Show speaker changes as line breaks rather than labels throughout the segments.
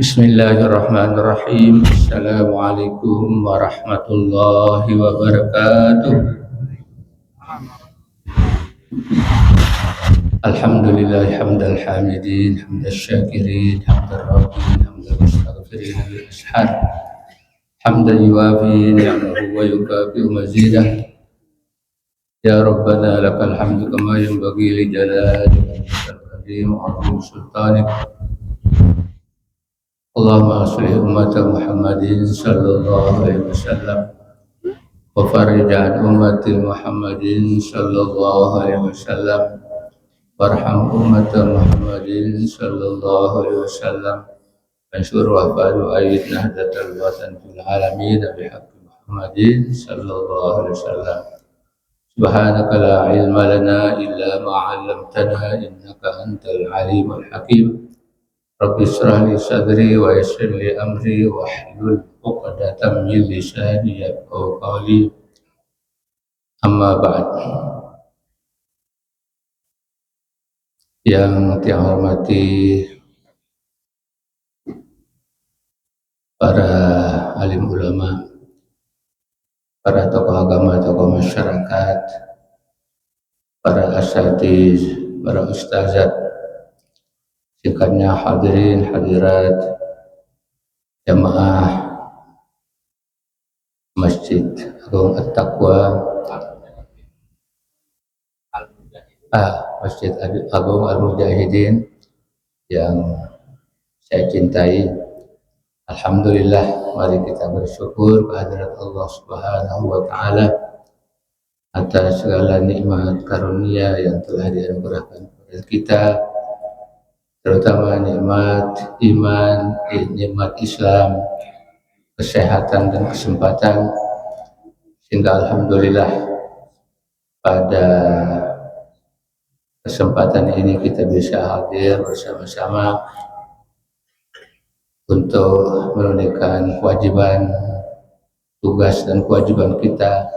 Bismillahirrahmanirrahim. Assalamualaikum warahmatullahi wabarakatuh. Alhamdulillah hamdal hamidin, hamdal syakirin, hamdal rabbin, hamdal mustaghfirin bil ashar. Hamdan yuwafi ni'amahu wa yukafi mazidah. Ya Rabbana lakal hamdu kama yanbaghi li jalali wajhikal karim wa 'azimi sultanik. Allahumma aslih umat Muhammadin sallallahu alaihi wasallam wa farij an ummati Muhammadin sallallahu alaihi wasallam warham umat Muhammadin sallallahu alaihi wasallam ansur wa fa'al ayat nahdatal watan fil alamin bihaqqi Muhammadin sallallahu alaihi wasallam. Subhanaka la ilma lana illa ma 'allamtana innaka antal alimul hakim. Rabbi shrah li sadri wa yassir li amri wahlul 'uqdatam min lisani yafqahu qawli. Amma ba'd. Yang dihormati para alim ulama, para tokoh agama, tokoh masyarakat, para asatiz, para ustazat, singkatnya hadirin hadirat jamaah Masjid Agung At-Taqwa, Masjid Agung Al-Mujahidin yang saya cintai. Alhamdulillah, mari kita bersyukur kehadirat Allah Subhanahu wa taala atas segala nikmat karunia yang telah dianugerahkan kepada kita, terutama nikmat iman, nikmat Islam, kesehatan dan kesempatan, sehingga alhamdulillah pada kesempatan ini kita bisa hadir bersama-sama untuk menunaikan kewajiban, tugas dan kewajiban kita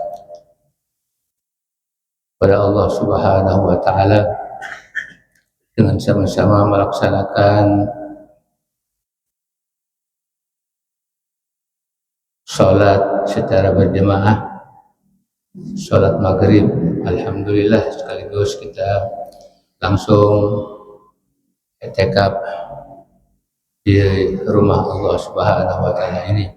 pada Allah Subhanahu wa taala dengan sama-sama melaksanakan salat secara berjamaah, salat maghrib. Alhamdulillah, sekaligus kita langsung i'tikaf di rumah Allah Subhanahu wa taala ini.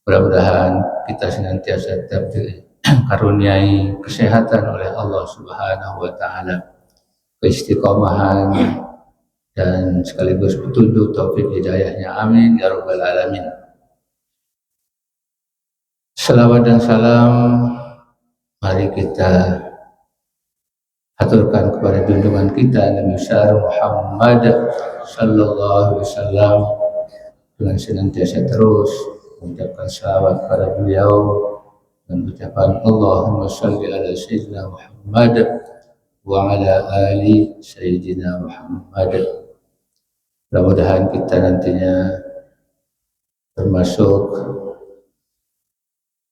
Mudah-mudahan kita senantiasa dikaruniai kesehatan oleh Allah Subhanahu wa taala, keistiqomahan dan sekaligus petunjuk taufik hidayahnya, amin ya rabbal alamin. Salawat dan salam mari kita aturkan kepada junjungan kita Nabi besar Muhammad sallallahu alaihi wasallam dengan senantiasa terus mengucapkan salawat kepada beliau dan ucapan Allahumma shalli ala sayyidina Muhammad wa ala ali sayyidina Muhammad. Mudah-mudahan kita nantinya termasuk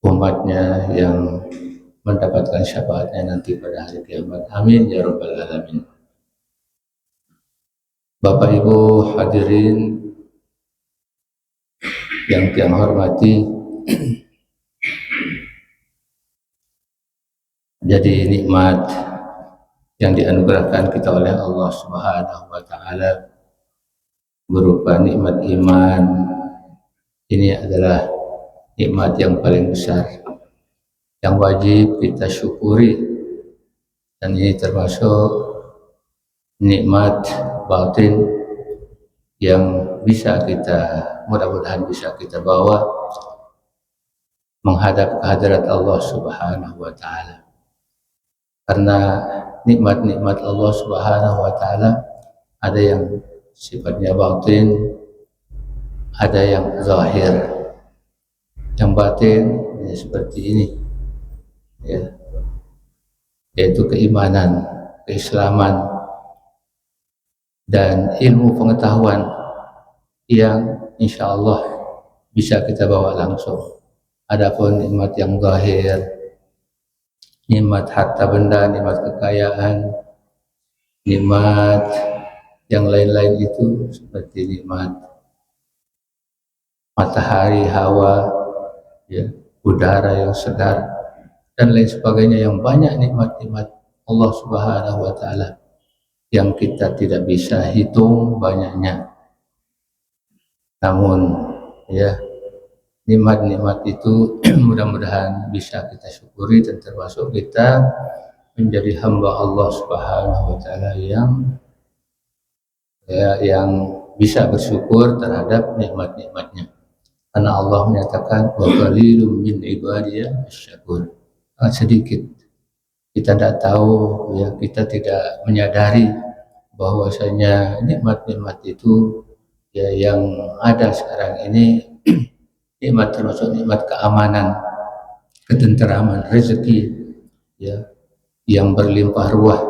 umatnya yang mendapatkan syafaatnya nanti pada hari kiamat, amin ya rabbal alamin. Bapak Ibu hadirin yang tiang hormati, jadi nikmat yang dianugerahkan kita oleh Allah Subhanahu wa taala berupa nikmat iman, ini adalah nikmat yang paling besar yang wajib kita syukuri, dan ini termasuk nikmat batin yang bisa kita, mudah-mudahan bisa kita bawa menghadap kehadirat Allah Subhanahu wa taala. Karena nikmat-nikmat Allah Subhanahu wa taala ada yang sifatnya batin, ada yang zahir. Yang batin ya, seperti ini ya, yaitu keimanan, keislaman dan ilmu pengetahuan yang insya Allah bisa kita bawa langsung. Adapun nikmat yang zahir, nikmat harta benda, nikmat kekayaan, nikmat yang lain-lain itu seperti nikmat matahari, hawa, ya, udara yang segar dan lain sebagainya, yang banyak nikmat-nikmat Allah Subhanahu wa taala yang kita tidak bisa hitung banyaknya. Namun ya, nikmat-nikmat itu mudah-mudahan bisa kita syukuri, dan termasuk kita menjadi hamba Allah Subhanahu wa taala yang bisa bersyukur terhadap nikmat-nikmatnya. Karena Allah menyatakan wa qalilum min ibadiyah asy-syakur. Sedikit, kita tidak tahu, ya, kita tidak menyadari bahwasanya nikmat-nikmat itu, ya, yang ada sekarang ini nikmat, termasuk nikmat keamanan, ketenteraman, rezeki, ya, yang berlimpah ruah,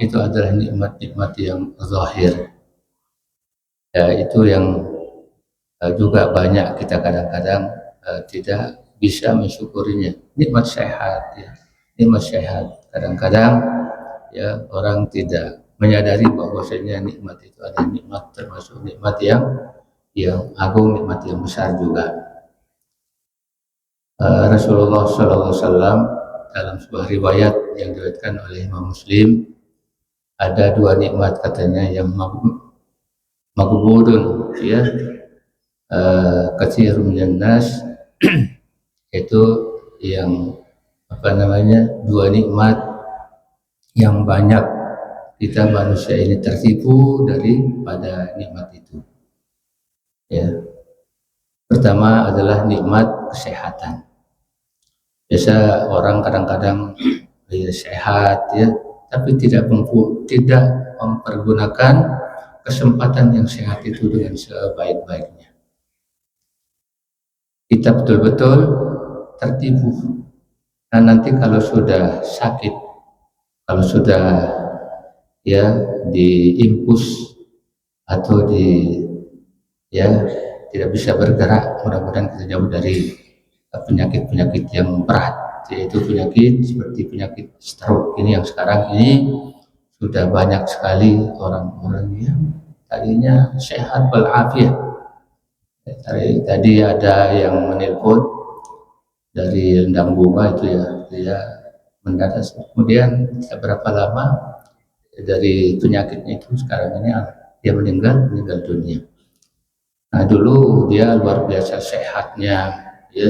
itu adalah nikmat-nikmat yang zahir. Ya, itu yang juga banyak kita kadang-kadang tidak bisa mensyukurinya. Nikmat sehat, ya, nikmat sehat. Kadang-kadang ya orang tidak menyadari bahwasanya nikmat itu ada nikmat, termasuk nikmat yang agung, nikmat yang besar juga. Rasulullah SAW dalam sebuah riwayat yang diriwayatkan oleh Imam Muslim, ada dua nikmat katanya yang maghbudun, ya, katsirun minan nas, itu yang dua nikmat yang banyak kita manusia ini tertipu daripada nikmat itu. Ya, pertama adalah nikmat kesehatan. Biasa orang kadang-kadang ya, sehat, ya, tapi tidak mempergunakan kesempatan yang sehat itu dengan sebaik-baiknya. Kita betul-betul tertipu. Nah, nanti kalau sudah sakit, kalau sudah ya diimpus atau tidak bisa bergerak, mudah-mudahan kita jauh dari penyakit-penyakit yang berat, yaitu penyakit seperti penyakit stroke ini, yang sekarang ini sudah banyak sekali orang-orang yang tadinya sehat walafiat. Tadi ada yang menelpon dari Endang Bunga itu, ya, dia mendadak, kemudian berapa lama dari penyakitnya itu, sekarang ini dia meninggal dunia. Nah, dulu dia luar biasa sehatnya, ya.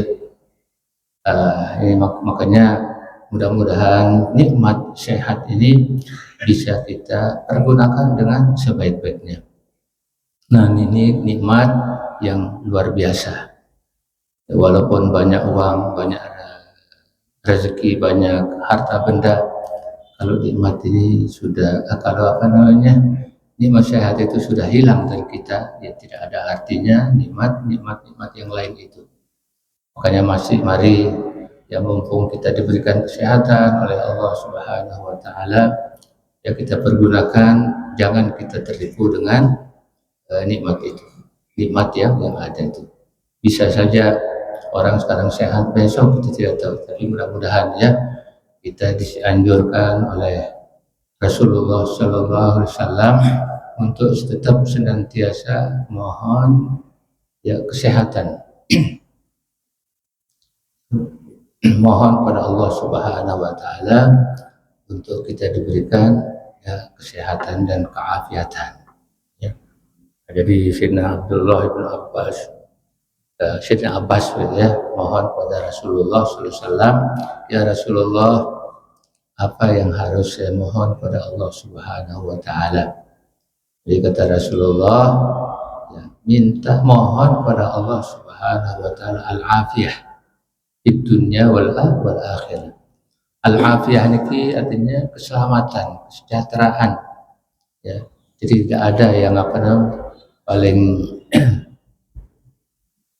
Makanya mudah-mudahan nikmat sehat ini bisa kita pergunakan dengan sebaik-baiknya. Nah, ini nikmat yang luar biasa. Walaupun banyak uang, banyak rezeki, banyak harta benda, kalau nikmat ini sudah, nikmat sehat itu sudah hilang dari kita, ya tidak ada artinya nikmat yang lain itu. Makanya mari ya, mumpung kita diberikan kesehatan oleh Allah Subhanahu wa taala, ya kita pergunakan, jangan kita tertipu dengan nikmat itu, nikmat yang ada itu. Bisa saja orang sekarang sehat, besok kita tidak tahu, tapi mudah-mudahan ya kita dianjurkan oleh Rasulullah SAW untuk tetap senantiasa mohon ya kesehatan. Mohon pada Allah Subhanahu wa taala untuk kita diberikan ya kesehatan dan keafiatan, ya. Jadi Sayyidina Abdullah bin Abbas, Sayyidina Abbas, ya, mohon pada Rasulullah SAW, ya Rasulullah, apa yang harus saya mohon pada Allah Subhanahu wa taala? Jadi kata Rasulullah, ya, mohon pada Allah Subhanahu wa taala al-afiyah di dunia wal akhirah. Al-afiyah ini artinya keselamatan, kesejahteraan, ya. Jadi tidak ada yang paling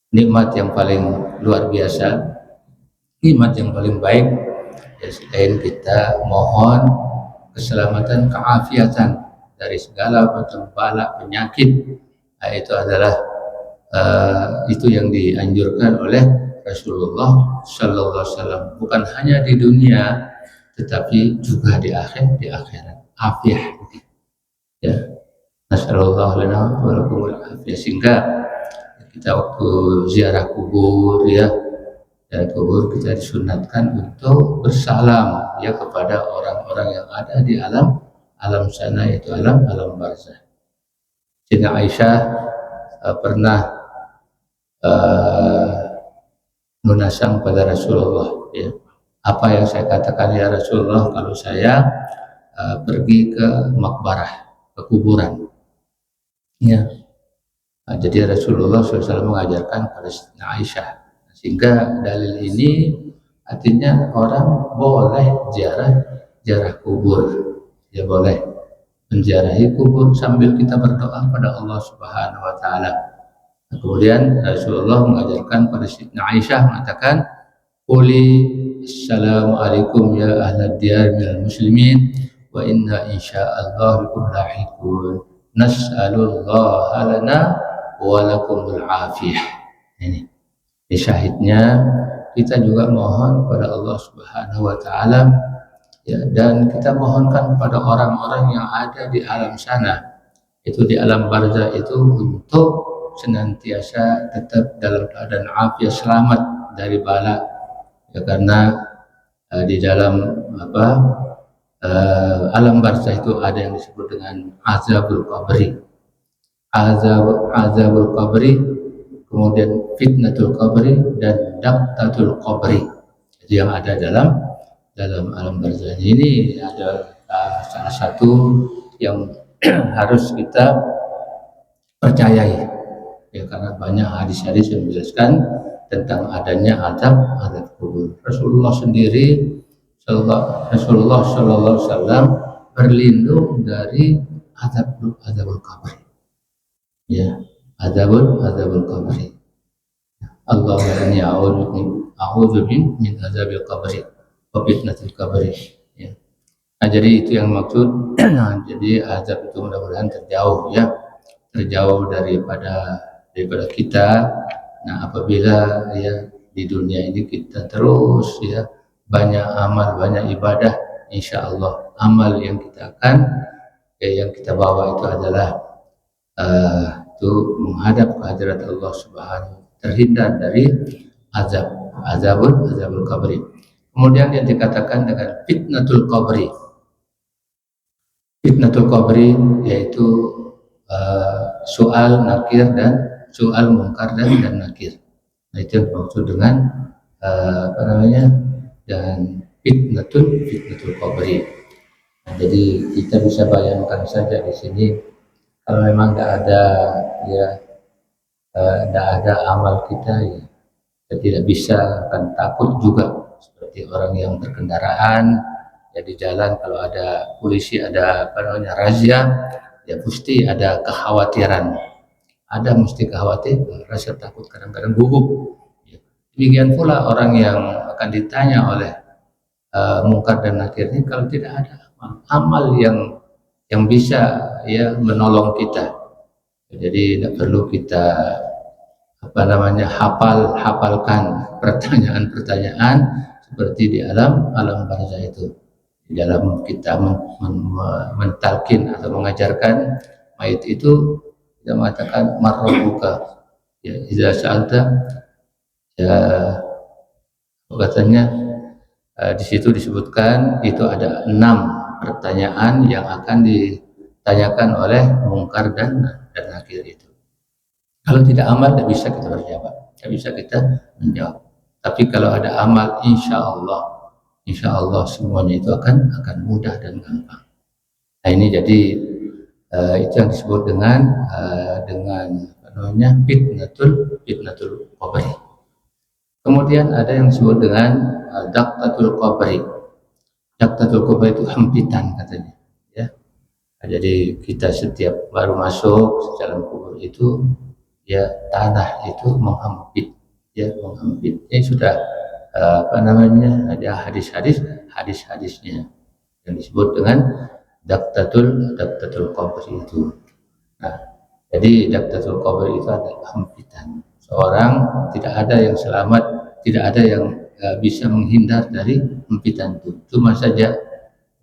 nikmat yang paling luar biasa, nikmat yang paling baik, ya, selain kita mohon keselamatan, keafiatan dari segala macam bala penyakit. Nah, itu adalah itu yang dianjurkan oleh Rasulullah Sallallahu Alaihi Wasallam, bukan hanya di dunia tetapi juga di akhirat. Afiyah, ya. Nasallallahu lana wa lakumul afiyah, sehingga kita waktu ziarah kubur ya, ziarah kubur kita disunatkan untuk bersalam ya kepada orang-orang yang ada di alam sana, yaitu alam barzah. Siti Aisyah pernah lunasang pada Rasulullah ya, apa yang saya katakan ya Rasulullah kalau saya pergi ke makbarah, ke kuburan ya. Nah, jadi Rasulullah SAW mengajarkan pada Siti Aisyah, sehingga dalil ini artinya orang boleh ziarah kubur ya, boleh menziarahi kubur sambil kita berdoa pada Allah Subhanahu wa taala. Nah, kemudian Rasulullah mengajarkan pada Siti Aisyah mengatakan, "Quli assalamualaikum ya ahlad diyar minal muslimin wa inna insyaallah bikum lahiqun. Nas'alullaha lana wa lakumul afiyah." Ini syahidnya kita juga mohon kepada Allah Subhanahu wa taala ya, dan kita mohonkan kepada orang-orang yang ada di alam sana, itu di alam barzah itu, untuk senantiasa tetap dalam keadaan afiat, selamat dari bala ya, karena di dalam alam barzah itu ada yang disebut dengan azabul qabri, azabul qabri, kemudian fitnatul qabri dan daqtatul qabri. Jadi yang ada dalam alam barzah ini ada salah satu yang harus kita percayai ya, karena banyak hadis-hadis yang menjelaskan tentang adanya azab kubur. Rasulullah sendiri, Rasulullah Sallallahu Alaihi Wasallam berlindung dari azabul qabr ya, azabul qabr. Allahumma inni a'udzu min azabil qabr wa fitnatil qabr ya. Nah, jadi itu yang maksud. Jadi azab itu mudah-mudahan terjauh ya, terjauh daripada kita. Nah, apabila ya di dunia ini kita terus ya banyak amal, banyak ibadah, insya Allah amal yang kita yang kita bawa itu adalah itu menghadap ke hadirat Allah Subhanahu, terhindar dari azabul qabri. Kemudian yang dikatakan dengan fitnatul qabri. Fitnatul qabri yaitu soal nakir dan soal mungkar dan nakir. Nah, itu yang maksud dengan dan fitnatul qabri. Nah, jadi kita bisa bayangkan saja di sini, kalau memang tidak ada amal kita ya, kita tidak bisa, akan takut juga seperti orang yang berkendaraan ya, di jalan kalau ada polisi, ada razia ya, pasti ada kekhawatiran. Ada mesti khawatir, rasa takut, kadang-kadang gugup. Demikian pula orang yang akan ditanya oleh mungkar dan nakir ini, kalau tidak ada amal yang bisa ya menolong kita. Jadi tidak perlu kita hafalkan pertanyaan-pertanyaan seperti di alam barzah itu. Di dalam kita mentalkin atau mengajarkan mayit itu, kita mengatakan marrobuka ya, idza sa'alta ya, katanya di situ disebutkan itu ada 6 pertanyaan yang akan ditanyakan oleh mungkar dan nakir itu. Kalau tidak amal tidak bisa kita berjawab, tidak bisa kita menjawab. Tapi kalau ada amal, insya Allah semuanya itu akan mudah dan gampang. Nah, ini jadi itu yang disebut dengan fitnatul qabri. Kemudian ada yang disebut dengan daqtatul qabri. Daqtatul qabri itu hempitan katanya ya. Nah, jadi kita setiap baru masuk dalam kubur itu ya, tanah itu menghempit ya, menghempit. Ini sudah ada hadisnya yang disebut dengan daqtatul qabri itu. Nah, jadi daqtatul qabri itu adalah hempitan. Seorang tidak ada yang selamat, tidak ada yang bisa menghindar dari hempitan itu. Cuma saja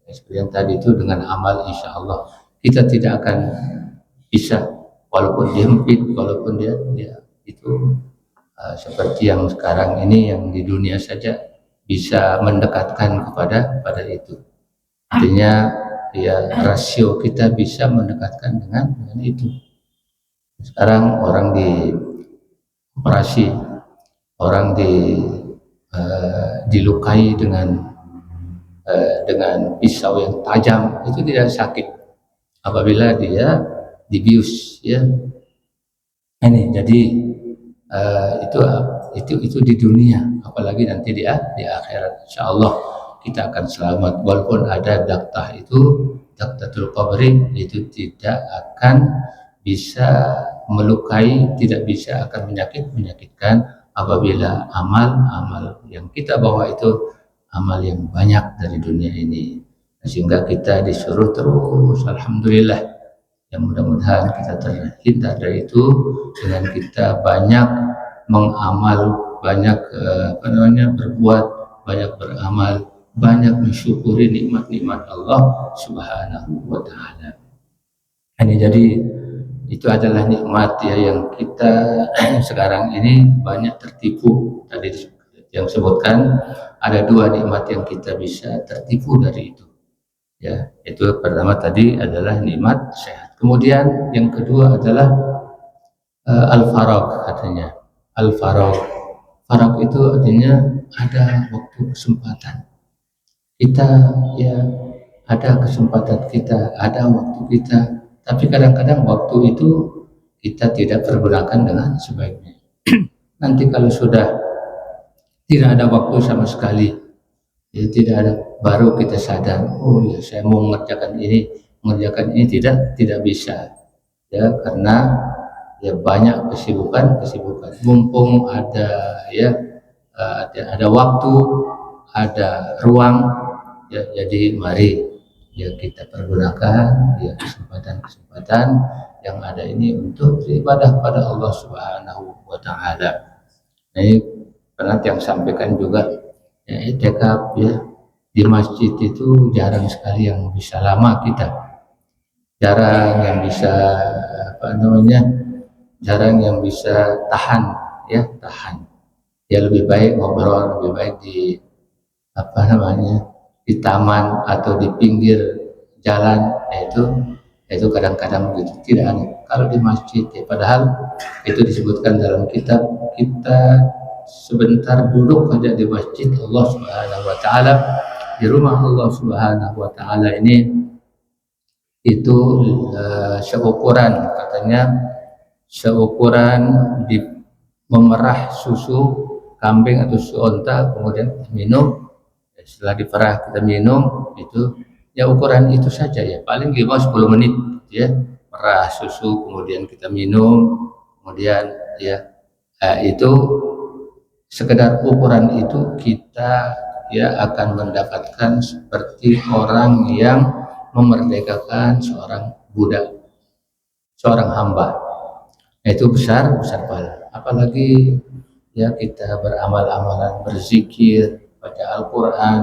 seperti yang tadi itu, dengan amal insya Allah kita tidak akan bisa, walaupun dihempit, walaupun dia itu seperti yang sekarang ini yang di dunia saja bisa mendekatkan pada itu. Artinya ya rasio kita bisa mendekatkan dengan itu. Sekarang orang di operasi, orang dilukai dengan pisau yang tajam, itu tidak sakit apabila dia dibius, ya. Ini jadi itu di dunia, apalagi nanti di akhirat. Insyaallah kita akan selamat, walaupun ada daktatul qabri, itu tidak akan bisa melukai, tidak bisa akan menyakitkan apabila amal yang kita bawa itu amal yang banyak dari dunia ini, sehingga kita disuruh terus, alhamdulillah. Yang mudah-mudahan kita terhindar dari itu dengan kita banyak mengamal, banyak berbuat, banyak beramal, banyak mensyukuri nikmat-nikmat Allah Subhanahu wa taala. Ini jadi itu adalah nikmat ya yang kita sekarang ini banyak tertipu. Tadi yang sebutkan ada dua nikmat yang kita bisa tertipu dari itu. Ya, itu pertama tadi adalah nikmat sehat. Kemudian yang kedua adalah al-faragh, katanya. Al-faragh. Faragh itu artinya ada waktu kesempatan. Kita ya ada kesempatan kita, ada waktu kita, tapi kadang-kadang waktu itu kita tidak pergunakan dengan sebaiknya. Nanti kalau sudah tidak ada waktu sama sekali, ya tidak ada, baru kita sadar, oh ya saya mau mengerjakan ini tidak bisa, ya, karena ya banyak kesibukan. Mumpung ada ada waktu, ada ruang, ya, jadi mari ya kita pergunakan ya kesempatan yang ada ini untuk beribadah pada Allah Subhanahu wa taala. Nah, ini pernah yang sampaikan juga, ya, i'tikaf ya di masjid itu jarang sekali yang bisa lama kita. Jarang yang bisa tahan. Ya lebih baik ngobrol, lebih baik di di taman atau di pinggir jalan. Itu kadang-kadang begitu, tidak aneh. Kalau di masjid, ya, padahal itu disebutkan dalam kitab, kita sebentar duduk saja di masjid Allah Subhanahu wa taala, di rumah Allah Subhanahu wa taala ini, itu seukuran, katanya seukuran di memerah susu kambing atau susu onta, kemudian kita minum. Setelah diperah kita minum, itu ya ukuran itu saja, ya paling 5-10 menit ya, merah susu kemudian kita minum, kemudian ya itu sekedar ukuran itu kita ya akan mendapatkan seperti orang yang memerdekakan seorang budak, seorang hamba. Itu besar pahala. Apalagi ya kita beramal-amalan, berzikir, baca Al-Quran,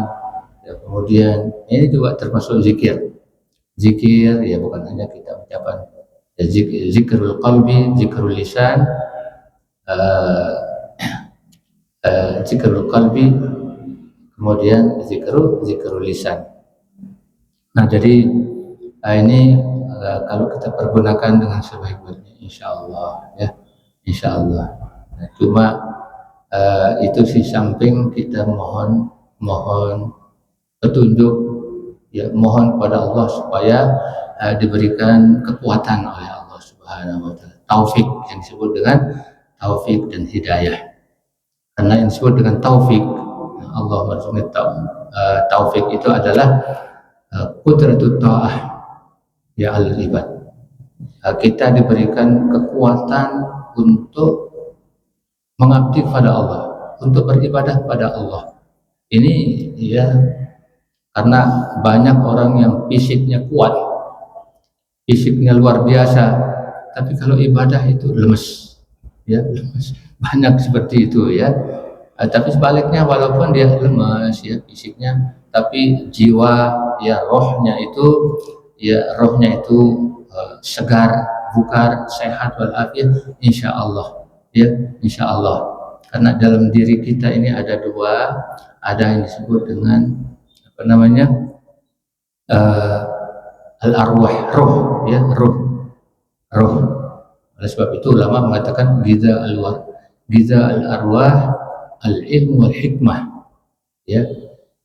ya, kemudian ini juga termasuk zikir ya, bukan hanya kita ucapan, ya, zikrul qalbi, zikrul lisan, zikrul qalbi, kemudian zikrul lisan. Nah, jadi ini kalau kita pergunakan dengan sebaik-baiknya, insyaallah ya, insyaallah. Nah, cuma itu di samping kita mohon petunjuk, ya, mohon kepada Allah supaya diberikan kekuatan oleh Allah Subhanahu wa taala, taufik, yang disebut dengan taufik dan hidayah. Karena yang disebut dengan taufik, Allah maksudnya taufik itu adalah qudratut ta'ah ya al-ibad. Kita diberikan kekuatan untuk mengabdi kepada Allah, untuk beribadah kepada Allah. Ini ya karena banyak orang yang fisiknya kuat, fisiknya luar biasa, tapi kalau ibadah itu lemes, ya lemes. Banyak seperti itu ya. Tapi sebaliknya, walaupun dia lemes ya fisiknya, tapi jiwa ya rohnya itu segar, bugar, sehat walafiat, insya Allah. ya, insya Allah. Karena dalam diri kita ini ada dua, ada yang disebut dengan apa namanya al-arwah, roh, ya, roh. Oleh sebab itu ulama mengatakan giza al-arwah al-ilm wal hikmah, ya.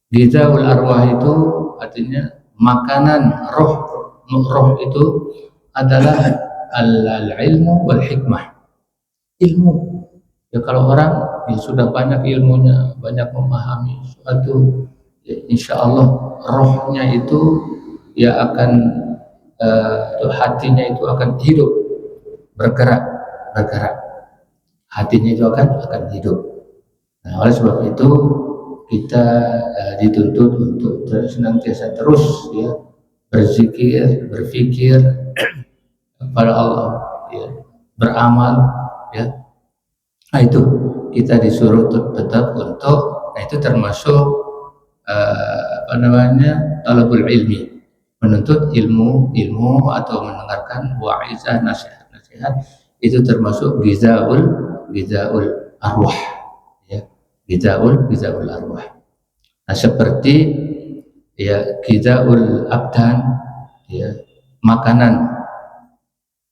Giza al-arwah itu artinya makanan roh. Roh itu adalah al-ilmu wal hikmah, ilmu. Ya, kalau orang ya sudah banyak ilmunya, banyak memahami suatu, ya, insya Allah rohnya itu ya akan hatinya itu akan hidup, bergerak. Hatinya itu akan hidup. Nah, oleh sebab itu kita dituntut untuk senantiasa terus, ya, berzikir, berfikir kepada Allah, ya, beramal, ya. Nah, itu kita disuruh tetap untuk, nah, itu termasuk apa namanya talabul ilmi, menuntut ilmu atau mendengarkan wa'izah, nasihat itu termasuk gizaul arwah, ya, gizaul arwah. Nah, seperti ya gizaul abdan, ya, makanan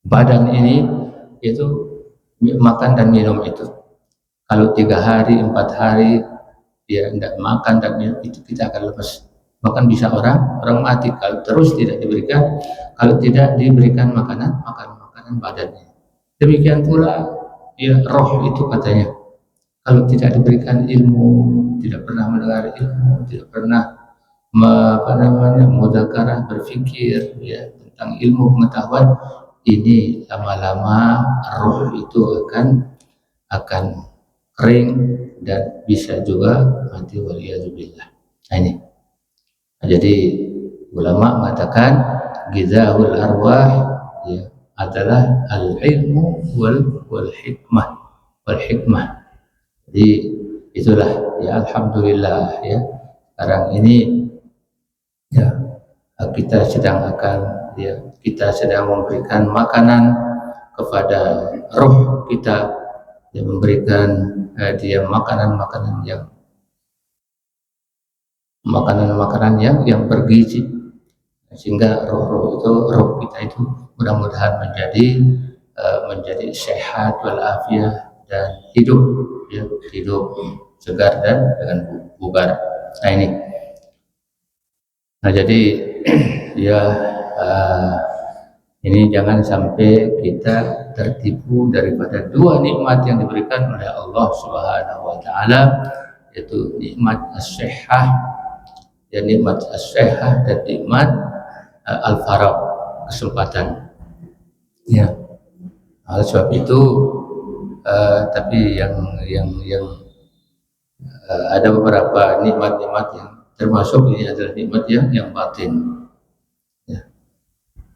badan ini itu makan dan minum itu. Kalau 3 hari 4 hari dia tidak makan dan minum, itu kita akan lepas. Bahkan bisa orang mati kalau terus tidak diberikan makanan badannya. Demikian pula ya roh itu katanya, kalau tidak diberikan ilmu, tidak pernah mendengar ilmu, tidak pernah mudzakarah, berfikir, ya, tentang ilmu pengetahuan, ini lama-lama roh itu akan kering dan bisa juga mati, waliyadzubillah. Nah, ini. Nah, jadi ulama mengatakan gizaul arwah, ya, adalah al-ilmu wal hikmah. Jadi itulah, ya, alhamdulillah, ya, sekarang ini, ya, kita sedang memberikan makanan kepada roh kita, yang memberikan dia makanan yang bergizi, sehingga roh kita itu mudah-mudahan menjadi sehat walafiat dan hidup, ya, hidup segar dan dengan bugar. Nah, ini. Nah, jadi ya ini jangan sampai kita tertipu daripada dua nikmat yang diberikan oleh Allah Subhanahu wa taala, yaitu nikmat as-sihhah, dan nikmat as-sihhah dan nikmat al-faragh, kesempatan. Ya. Oleh sebab itu tapi yang ada beberapa nikmat-nikmat yang termasuk ini adalah nikmat yang batin, ya.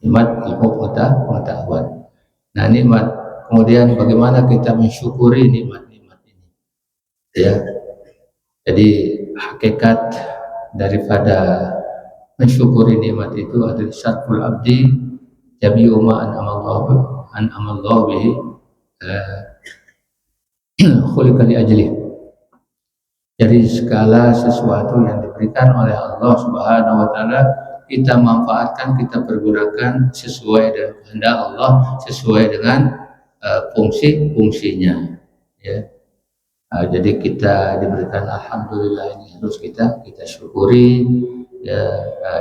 Nikmat ilmu pengetahuan. Nah, nikmat, kemudian bagaimana kita mensyukuri nikmat-nikmat ini, ya. Jadi hakikat daripada mensyukuri nikmat itu adalah syarful abdi jami'u ma an'amallahu bihi khuliqa li ajli. Jadi segala sesuatu yang diberikan oleh Allah Subhanahu wa taala kita manfaatkan, kita pergunakan sesuai dengan kehendak Allah, sesuai dengan fungsinya, ya. Jadi kita diberikan, alhamdulillah, ini harus kita syukuri, ya,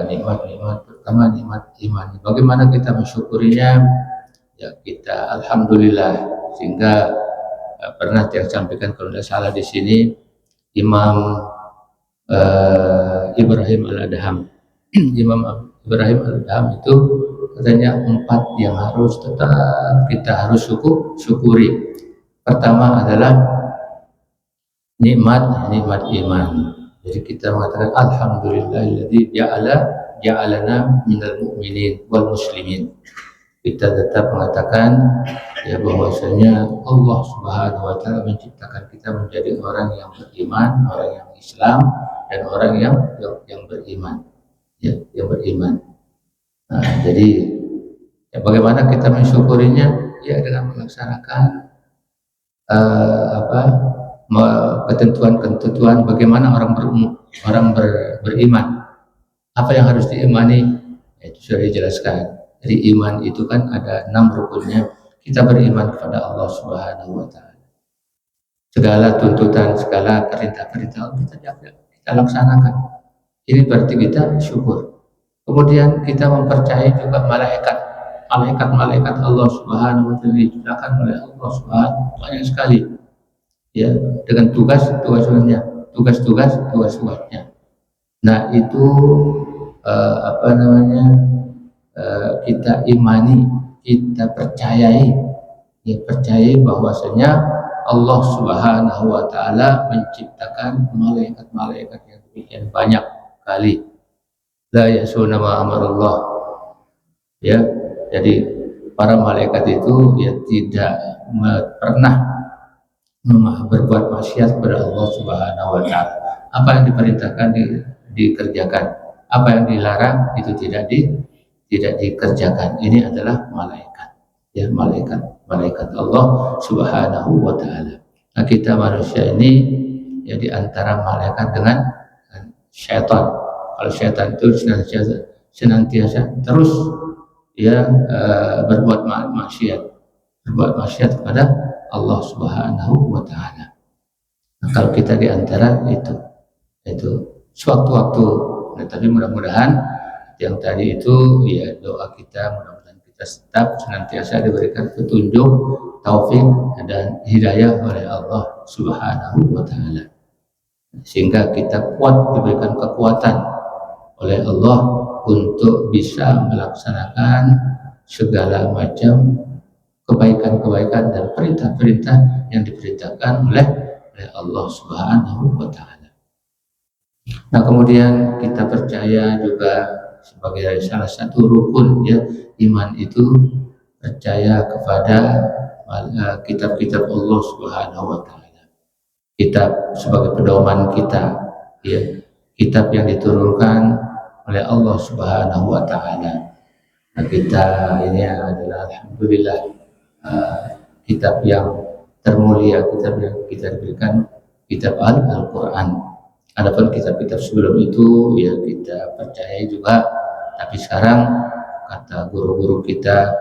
nikmat-nikmat, terutama nikmat iman. Bagaimana kita mensyukurinya? Ya, kita alhamdulillah, sehingga pernah saya sampaikan kalau tidak salah di sini, Imam Ibrahim Al-Adham Imam Ibrahim Al-Adham itu katanya 4 yang harus tetap kita harus syukuri. Pertama adalah nikmat iman. Jadi kita mengatakan alhamdulillahilladzi ja'alana minal mu'minin wal muslimin. Kita tetap mengatakan, ya, bahwasanya Allah Subhanahu wa taala menciptakan kita menjadi orang yang beriman, orang yang Islam, dan orang yang beriman, ya, yang beriman. Nah, jadi ya, bagaimana kita mensyukurinya? Ya, dengan melaksanakan apa ketentuan-ketentuan bagaimana beriman, apa yang harus diimani, itu sudah dijelaskan. Jadi iman itu kan ada 6 rukunnya. Kita beriman kepada Allah Subhanahu wa Ta'ala. Segala tuntutan, segala perintah-perintah kita jaga, kita laksanakan. Ini berarti kita syukur. Kemudian kita mempercayai juga malaikat Allah Subhanahu wa Ta'ala diciptakan oleh Allah Subhanahu wa Ta'ala banyak sekali, ya, dengan tugas-tugasnya. Nah itu kita imani, kita percayai, ya, percayai bahwasanya Allah Subhanahu wa Ta'ala menciptakan malaikat-malaikat yang demikian banyak kali. La ya'suna ma amarallah, ya. Jadi para malaikat itu ya tidak pernah berbuat maksiat kepada Allah Subhanahu wa Ta'ala. Apa yang diperintahkan dikerjakan, apa yang dilarang itu tidak dikerjakan. Ini adalah malaikat, ya, malaikat Allah Subhanahu wa Ta'ala. Nah, kita manusia ini ya di antara malaikat dengan syaitan. Kalau syaitan itu senantiasa terus ya berbuat maksiat kepada Allah Subhanahu wa Ta'ala. Nah, kalau kita di antara itu sewaktu-waktu, nah, tapi mudah-mudahan yang tadi itu ya doa kita, mudah-mudahan kita tetap senantiasa diberikan petunjuk, taufik dan hidayah oleh Allah Subhanahu wa Ta'ala, sehingga kita diberikan kekuatan oleh Allah untuk bisa melaksanakan segala macam kebaikan-kebaikan dan perintah-perintah yang diperintahkan oleh Allah Subhanahu wa Ta'ala. Nah, kemudian kita percaya juga sebagai salah satu rukun, ya, iman itu percaya kepada kitab-kitab Allah Subhanahu wa Ta'ala. Kitab sebagai pedoman kita, ya, kitab yang diturunkan oleh Allah Subhanahu wa Ta'ala. Nah, kita ini adalah alhamdulillah kitab yang termulia, kitab yang kita diberikan, kitab Al-Quran. Adapun kitab-kitab sebelum itu ya kita percaya juga, tapi sekarang kata guru-guru kita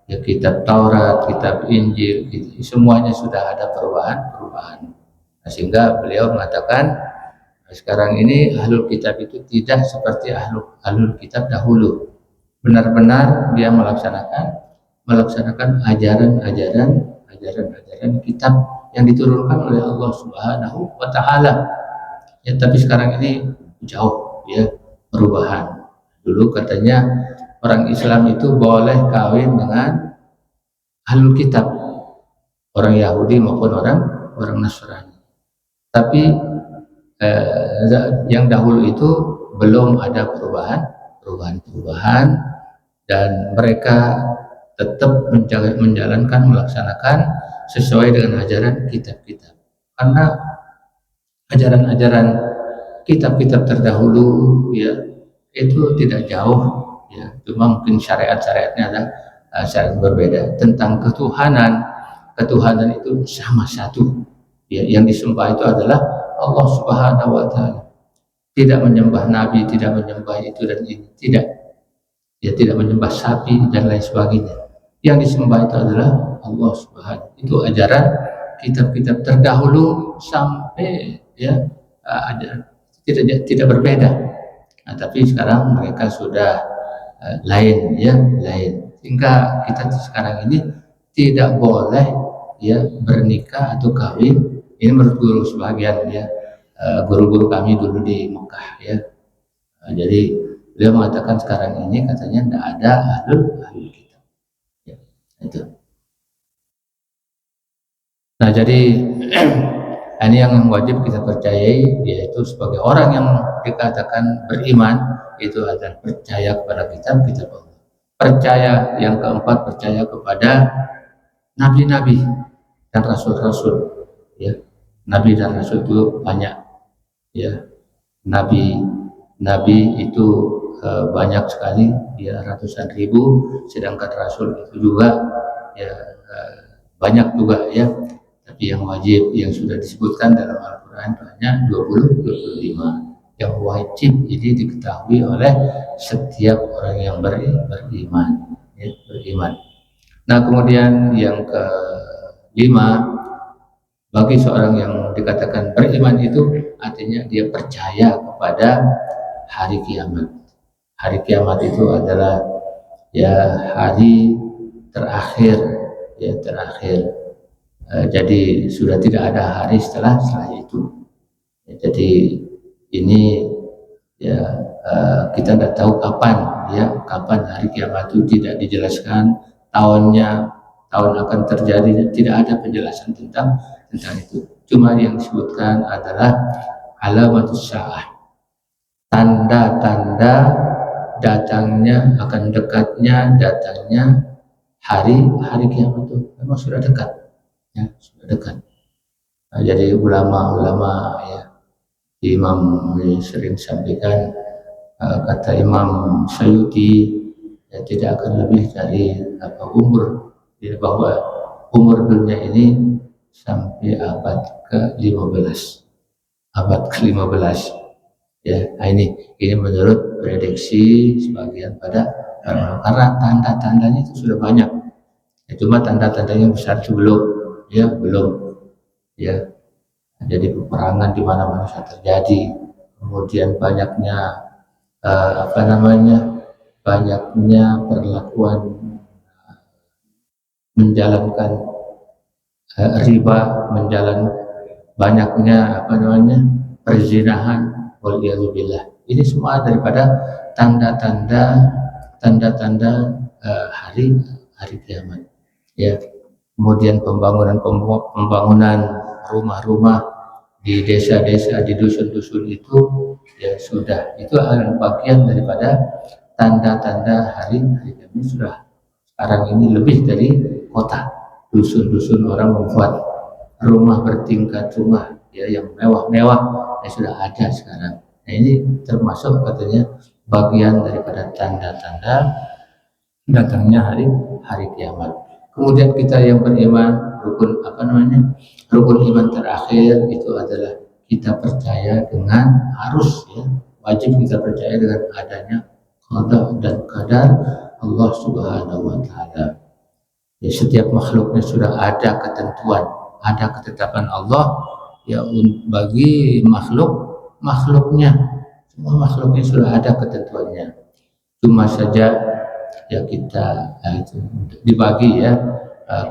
ya kitab Taurat, kitab Injil, semuanya sudah ada perubahan. Nah, sehingga beliau mengatakan sekarang ini ahlul kitab itu tidak seperti ahlul kitab dahulu. Benar-benar dia melaksanakan ajaran kitab yang diturunkan oleh Allah Subhanahu wa Ta'ala. Ya, tapi sekarang ini jauh, ya, perubahan. Dulu katanya orang Islam itu boleh kawin dengan ahlul kitab, orang Yahudi maupun orang Nasrani. Tapi yang dahulu itu belum ada perubahan dan mereka tetap melaksanakan sesuai dengan ajaran kitab-kitab. Karena ajaran-ajaran kitab-kitab terdahulu ya itu tidak jauh, ya, cuma mungkin syariat-syariatnya ada syariat berbeda. Tentang ketuhanan itu sama satu, ya, yang disembah itu adalah Allah Subhanahu wa Ta'ala. Tidak menyembah nabi, tidak menyembah itu dan ini, tidak menyembah sapi dan lain sebagainya. Yang disembah itu adalah Allah Subhanahu. Itu ajaran kitab-kitab terdahulu sampai, ya, tidak berbeda. Nah, tapi sekarang mereka sudah lain. Sehingga kita sekarang ini tidak boleh, ya, bernikah atau kawin. Ini menurut guru sebagian, ya, guru-guru kami dulu di Mekah, ya. Jadi beliau mengatakan sekarang ini katanya tidak ada ahlul kitab, ya, itu. Nah, jadi ini yang wajib kita percayai, yaitu sebagai orang yang dikatakan beriman itu adalah percaya kepada kitab Allah. Percaya yang keempat, percaya kepada nabi-nabi dan rasul-rasul, ya. Nabi dan rasul itu banyak, ya. Nabi itu banyak sekali, ya, ratusan ribu, sedangkan rasul itu juga ya banyak juga, ya. Tapi yang wajib yang sudah disebutkan dalam Al-Quran hanya 25. Yang wajib ini diketahui oleh setiap orang yang beriman, ya, beriman. Nah, kemudian yang kelima, bagi seorang yang dikatakan beriman itu artinya dia percaya kepada hari kiamat. Hari kiamat itu adalah ya hari terakhir, ya terakhir. Jadi sudah tidak ada hari setelah itu. Ya, jadi ini ya kita tidak tahu kapan hari kiamat itu, tidak dijelaskan tahunnya, tahun akan terjadi, tidak ada penjelasan tentang itu. Cuma yang disebutkan adalah alamatus sa'ah, tanda-tanda datangnya, akan datangnya hari kiamat itu memang sudah dekat, ya sudah dekat. Nah, jadi ulama ya, Imam sering sampaikan, kata Imam Syuuti, ya, tidak akan lebih dari umur, ya, bahwa umur dunia ini sampai abad ke-15, ya. Nah, ini menurut prediksi sebagian karena tanda-tandanya itu sudah banyak, ya, cuma tanda-tandanya besar itu belum, ya. Jadi peperangan di mana-mana sudah terjadi, kemudian banyaknya banyaknya perlakuan menjalankan riba, banyaknya perzinahan, waliyadzubillah. Ini semua daripada tanda-tanda hari kiamat, ya. Kemudian pembangunan rumah-rumah di desa-desa, di dusun-dusun itu, ya sudah, itu adalah bagian daripada tanda-tanda hari kiamat. Sudah sekarang ini lebih dari kota, dusun-dusun orang membuat rumah bertingkat, rumah ya yang mewah-mewah, ya sudah ada sekarang. Nah, ini termasuk katanya bagian daripada tanda-tanda datangnya hari kiamat. Kemudian kita yang beriman, rukun iman terakhir itu adalah kita percaya dengan wajib kita percaya dengan adanya qada dan qadar Allah Subhanahu wa taala. Ya, setiap makhluknya sudah ada ketentuan, ada ketetapan Allah, ya, bagi makhluknya, semua makhluknya sudah ada ketentuannya. Cuma saja ya kita itu dibagi, ya.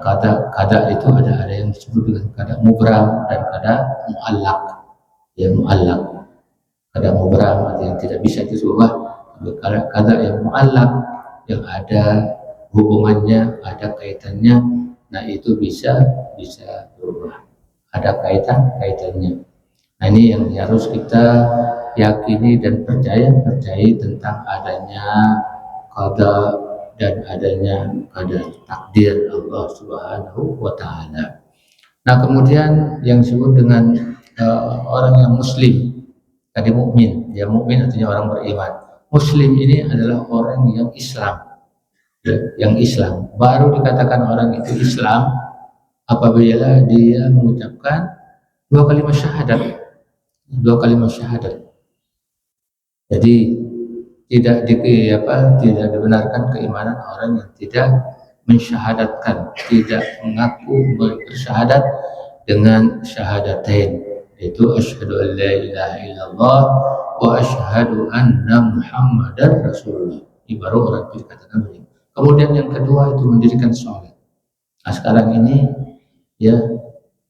Kada itu ada yang disebut dengan kada mubram dan kada muallaq. Ya, muallaq. Kada mubram artinya yang tidak bisa dirubah. Kada yang muallaq yang ada hubungannya, ada kaitannya, nah itu bisa berubah. Ada kaitannya. Nah, ini yang harus kita yakini dan percaya tentang adanya qada dan adanya takdir Allah Subhanahu wa taala. Nah, kemudian yang disebut dengan orang yang muslim, tadi mukmin, ya, mukmin artinya orang beriman. Muslim ini adalah orang yang Islam, ya, yang Islam. Baru dikatakan orang itu Islam apabila dia mengucapkan dua kalimat syahadat. Jadi tidak dibenarkan keimanan orang yang tidak mensyahadatkan, tidak mengaku bersyahadat dengan syahadatain, yaitu asyhadu an la ilaha illallah wa asyhadu anna muhammadar rasulullah. Ini baru orang itu dikatakan beriman. Kemudian yang kedua itu mendirikan sholat. Nah, sekarang ini ya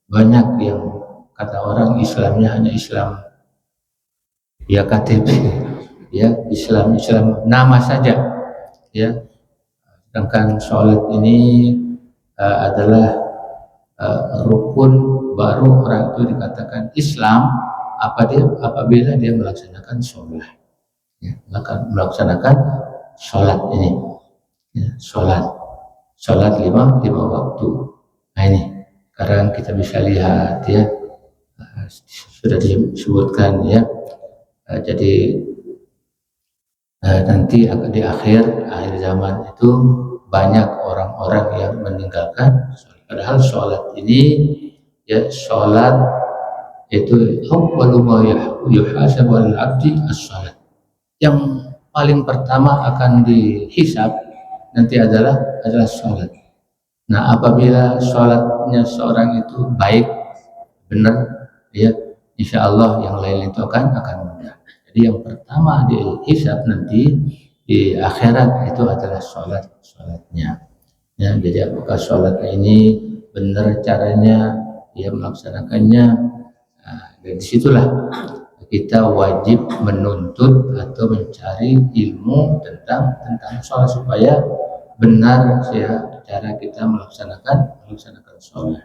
banyak yang kata orang Islamnya hanya Islam ya KTP, ya Islam nama saja, ya. Sedangkan sholat ini adalah rukun baru orang itu dikatakan Islam apabila dia melaksanakan sholat, ya, melaksanakan sholat ini, ya, sholat lima waktu. Nah, ini sekarang kita bisa lihat, ya, sudah disebutkan, ya. Jadi nanti di akhir zaman itu banyak orang-orang yang meninggalkan sholat. Padahal sholat ini ya sholat itu awwalu ma yuhasabu al-abdi as-sholat. Yang paling pertama akan dihisab nanti adalah sholat. Nah, apabila sholatnya seorang itu baik, benar, ya insya Allah yang lain itu akan mudah. Jadi yang pertama dihisab nanti di akhirat itu adalah sholatnya. Ya, jadi apakah sholatnya ini benar caranya, dia melaksanakannya. Nah, dari situlah kita wajib menuntut atau mencari ilmu tentang sholat supaya benar ya cara kita melaksanakan sholat.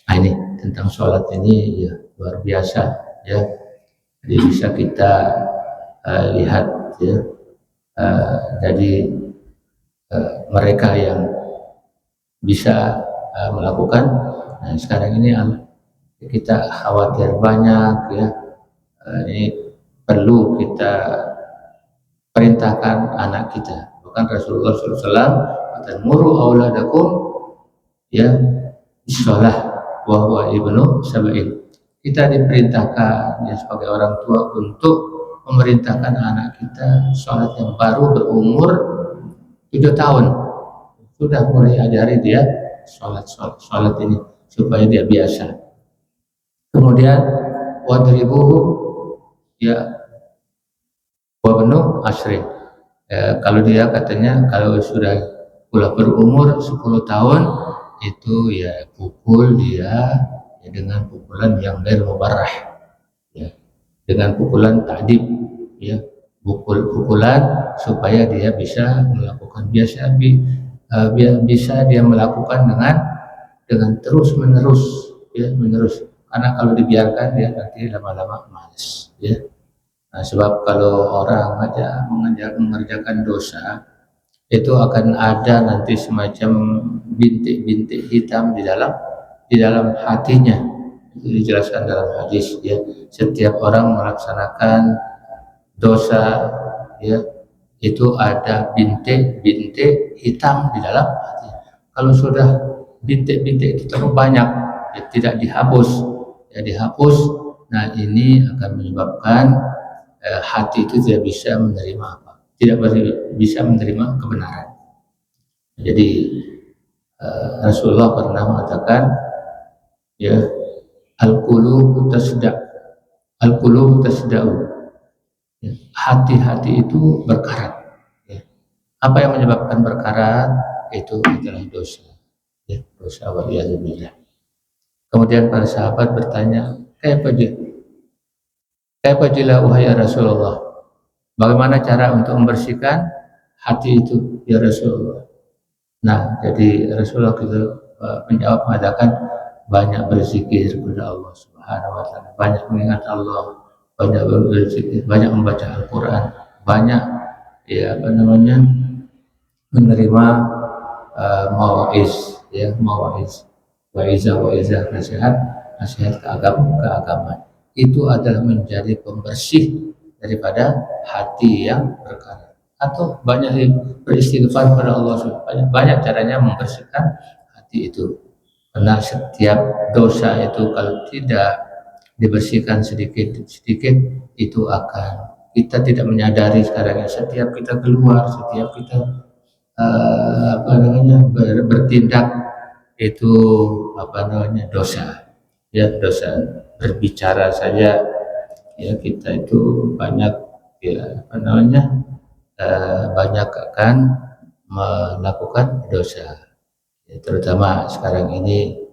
Nah, ini tentang sholat ini ya luar biasa ya. Jadi bisa kita lihat ya. Jadi mereka yang bisa melakukan. Nah, sekarang ini kita khawatir banyak ya. Ini perlu kita perintahkan anak kita. Bahkan Rasulullah SAW kata muru auladakum ya sholat wa huwa ibnu sab'in. Kita diperintahkan ya sebagai orang tua untuk memerintahkan anak kita sholat yang baru berumur 7 tahun. Sudah mulai ajari dia sholat ini supaya dia biasa. Kemudian wadribuhu ya wabnu asri. Kalau dia katanya kalau sudah berumur 10 tahun itu ya pukul dia ya, dengan pukulan yang ghair mubarrah ya, dengan pukulan ta'dib ya, pukulan supaya dia bisa melakukan bisa dia melakukan dengan terus menerus ya, karena kalau dibiarkan dia nanti lama-lama malas ya. Nah, sebab kalau orang aja mengerjakan dosa itu akan ada nanti semacam bintik-bintik hitam di dalam hatinya. Itu dijelaskan dalam hadis ya. Setiap orang melaksanakan dosa ya itu ada bintik-bintik hitam di dalam hati. Kalau sudah bintik-bintik itu terlalu banyak ya, tidak dihapus. Nah, ini akan menyebabkan hati itu tidak bisa menerima bisa menerima kebenaran. Jadi Rasulullah pernah mengatakan ya al-qulubu tasda'u ya, hati-hati itu berkarat ya. Apa yang menyebabkan berkarat itu adalah dosa ya, dosa waliyadzubillah. Kemudian para sahabat bertanya, kaifa jila wahai Rasulullah, bagaimana cara untuk membersihkan hati itu ya Rasulullah? Nah, jadi Rasulullah itu menjawab mengatakan banyak berzikir kepada Allah Subhanahu wa taala, banyak mengingat Allah, banyak berzikir, banyak membaca Al-Qur'an, banyak ya menerima wa'izah nasihat keagamaan. Itu adalah menjadi pembersih daripada hati yang berkarat. Atau banyak beristighfar kepada Allah Subhanahu. Banyak caranya membersihkan hati itu. Karena setiap dosa itu kalau tidak dibersihkan sedikit-sedikit itu akan kita tidak menyadari sekarang ya. Setiap kita keluar, setiap kita bertindak itu dosa. Ya, dosa berbicara saja ya kita itu banyak ya banyak akan melakukan dosa ya, terutama sekarang ini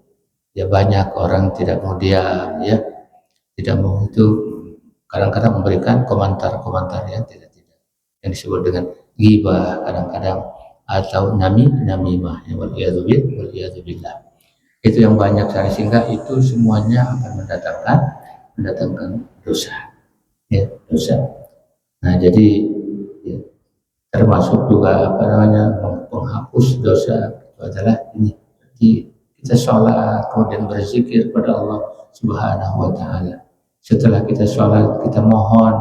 ya banyak orang tidak mau diam ya, tidak mau itu kadang-kadang memberikan komentar ya tidak yang disebut dengan ghibah kadang-kadang atau namimah ya, waliyadzubillah. Itu yang banyak sekali sehingga itu semuanya akan mendatangkan dosa ya, dosa. Nah, jadi ya, termasuk juga penghapus dosa itu adalah ini. Jadi kita sholat kemudian berzikir kepada Allah Subhanahu wa taala. Setelah kita sholat kita mohon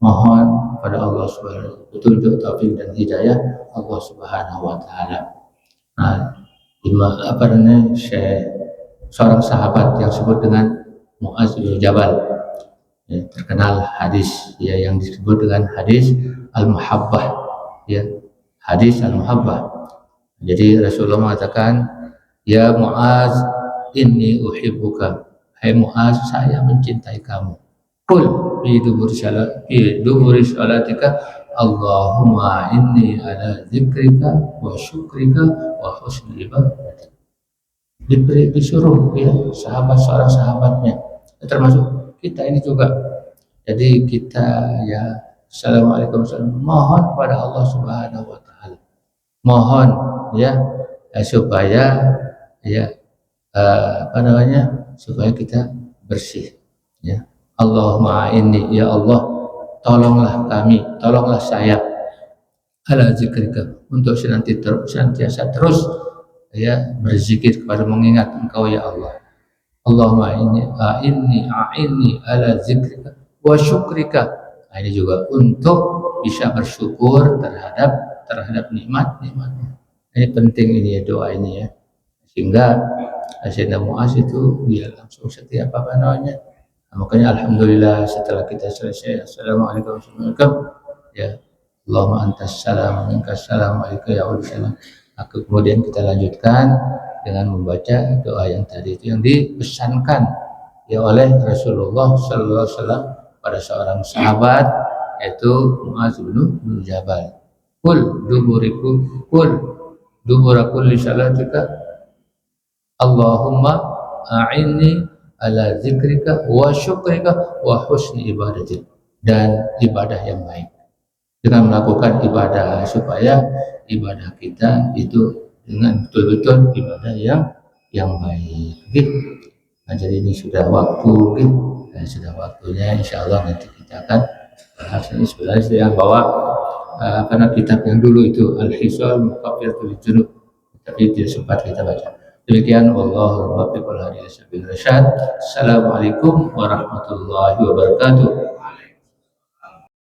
kepada Allah Subhanahu petunjuk, taufik dan hidayah Allah Subhanahu wa taala. Nah, Syekh seorang sahabat yang disebut dengan Muaz bin Jabal. Ya, terkenal hadis ya yang disebut dengan hadis al-muhabbah, ya, hadis al-muhabbah. Jadi Rasulullah mengatakan, ya Muaz, inni uhibbuka, hai Muaz, saya mencintai kamu. Qul fi duburi salatika Allahumma inni ala zikrika wa syukrika wa husni ibadatik. Disuruh ya sahabat, seorang sahabatnya, termasuk kita ini juga. Jadi kita ya assalamualaikum mohon kepada Allah Subhanahu wa taala, mohon ya supaya ya apa namanya, supaya kita bersih ya. Allahumma inni, ya Allah tolonglah kami, tolonglah saya, ala zikrika, untuk senantiasa terus ya berzikir kepada mengingat Engkau ya Allah. Allahumma inni ala zikrika wa syukrika. Nah, ini juga untuk bisa bersyukur terhadap nikmat-nikmatmu. Ini penting ini ya, doa ini ya. Sehingga Sayyidina Muaz itu dia langsung setiap apa namanya. Makanya alhamdulillah setelah kita selesai assalamualaikum ya Allahumma antas salam minkas salam alayka ya Allah. Kemudian kita lanjutkan dengan membaca doa yang tadi itu yang dipesankan ya oleh Rasulullah sallallahu alaihi wasallam pada seorang sahabat, yaitu Muaz bin Jabal. Qul dubura kulli salatika Allahumma a'inni ala zikrika wa syukrika wa husni ibadatik. Dan ibadah yang baik, dengan melakukan ibadah supaya ibadah kita itu dengan betul-betul ibadah yang baik. Okay. Nah, jadi ini sudah waktu, okay. Nah, sudah waktunya insyaallah nanti kita akan bahas ini. Sebenarnya saya bawa karena kitab yang dulu itu Al-Hisal Mukaffiratul Junub, tapi tidak sempat kita baca. Demikian, wallahu muwaffiq wal hadi ila sabilir rasyad. Assalamualaikum warahmatullahi wabarakatuh.